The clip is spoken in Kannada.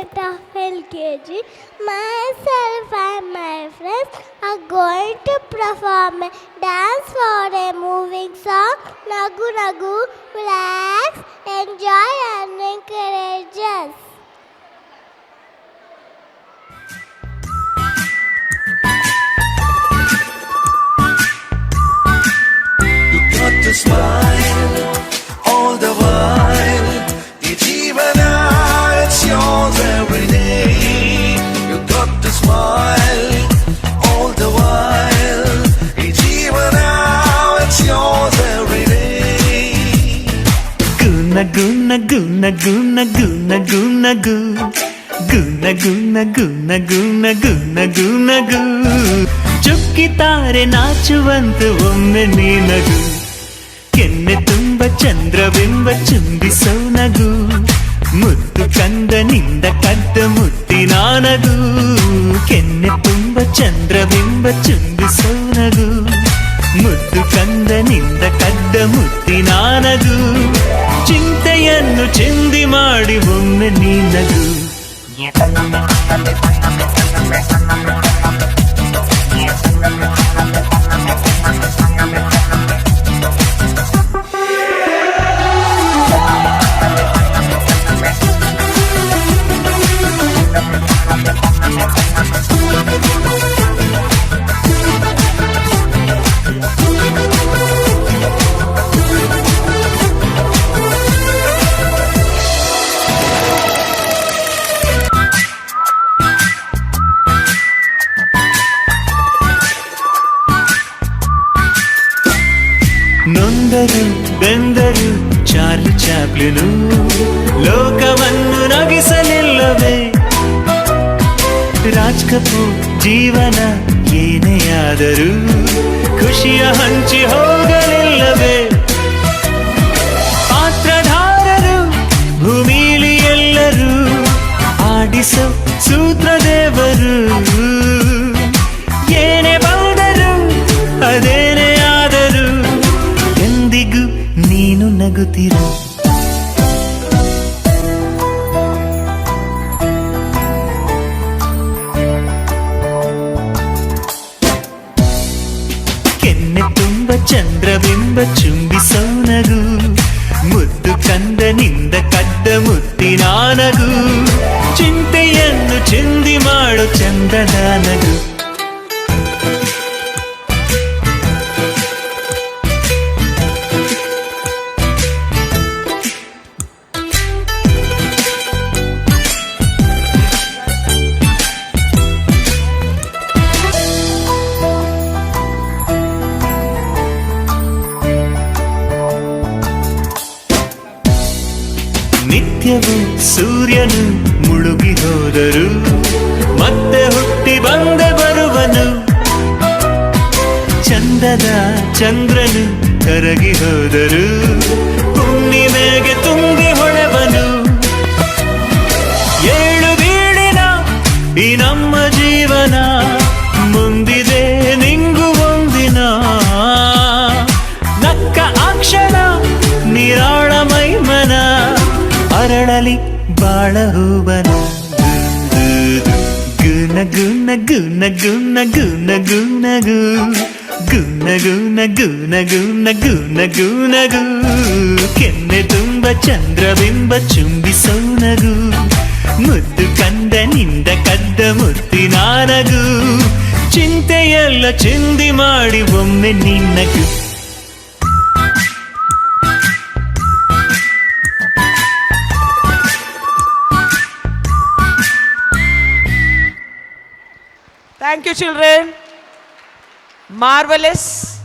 student of LKG. Myself and my friends are going to perform a dance for a moving song. Nagu Nagu, relax, enjoy and encourage us. You got to smile all the while. It's even now, it's yours every day. You got to smile all the while. It's even now, it's yours every day. Nagu nagu nagu nagu nagu nagu nagu nagu nagu nagu nagu nagu ಚುಕ್ಕಿತಾರೆ ನಾಚುವಂತೆ ಒಮ್ಮೆ ನೀ ನಗು ಕೆನ್ನೆ ತುಂಬ ಚಂದ್ರಬಿಂಬ ಚುಂಬಿಸೋ ನಗು ಮುತ್ತು ಕಂದನಿಂದ ಕದ್ದ ಮುತ್ತಿನ ನಗು ಕೆನ್ನೆ ತುಂಬ ಚಂದ್ರಬಿಂಬ ಚುಂಬಿಸೋ ನಗು ಮುದ್ದು ಕಂದನಿಂದ ಕದ್ದ ಮುತ್ತಿನ ನಗು ಚಿಂತೆಯನ್ನು ಚಿಂದಿ ಮಾಡಿ ಒಮ್ಮೆ ನೀ ನಗು ನೊಂದರು ಬೆಂದರು ಚಾರ್ಲಿ ಚಾಪ್ಲಿನು ಲೋಕವನ್ನು ನಗಿಸಲಿಲ್ಲವೇ ರಾಜ್ ಕಪೂರ್ ಜೀವನ ಏನೇ ಆದರೂ ಖುಷಿಯ ಹಂಚಿ ಹೋಗಲಿಲ್ಲವೇ ಪಾತ್ರಧಾರರು ಭೂಮಿಲಿ ಎಲ್ಲರೂ ಆಡಿಸೋ ಸೂತ್ರದೇವರು ಏನೇ ಬಂದರು ಅದೇನೇ ಆದರೂ ಎಂದಿಗೂ ನೀನು ನಗುತ್ತಿರು ಕೆನ್ನೆ ತುಂಬ ಚಂದ್ರಬಿಂಬ ಚುಂಬಿಸೋ ನಗು ಮುದ್ದು ಕಂದನಿಂದ ಕದ್ದ ಮುತ್ತಿನ ನಗು ಚಿಂತೆಯನ್ನು ಚಿಂದಿ ಮಾಡೋ ಚಂದದ ನಗು ನಿತ್ಯವೂ ಸೂರ್ಯನು ಮುಳುಗಿ ಹೋದರು ಮತ್ತೆ ಹುಟ್ಟಿ ಬಂದೆ ಬರುವನು ಚಂದದ ಚಂದ್ರನು ಕರಗಿ ಹೋದರು ಹುಣ್ಣಿಮೆಗೆ ತುಂಬಿ ಹೊಳೆವನು ಏಳು ಬೀಳಿನ ಈ ನಮ್ಮ ಜೀವನ ಮುಂದಿದೆ ನಿಂಗು ಒಂದಿನ ನಕ್ಕ ಅಕ್ಷರ ನಿರಾಳ ಮೈಮನ ಅರಳಲಿ ಬಾಳ ಹೂವನ ಗುನ ಗುನ ಗುನ ಗುನ ಗುನ ಗುನಗು ಗುನ ಗುನ ಗುನ ಗುನ ಗುನ ಗುನಗು ಕೆನ್ನೆ ತುಂಬ ಚಂದ್ರಬಿಂಬ ಚುಂಬಿಸೋ ನಗು ಮುದ್ದು ಕಂದನಿಂದ ಕದ್ದ ಮುತ್ತಿನ ನಗು ಚಿಂತೆಯೆಲ್ಲ ಚಿಂದಿ ಮಾಡಿ ಒಮ್ಮೆ ನಿನ್ನಗು Thank you, children. Marvelous.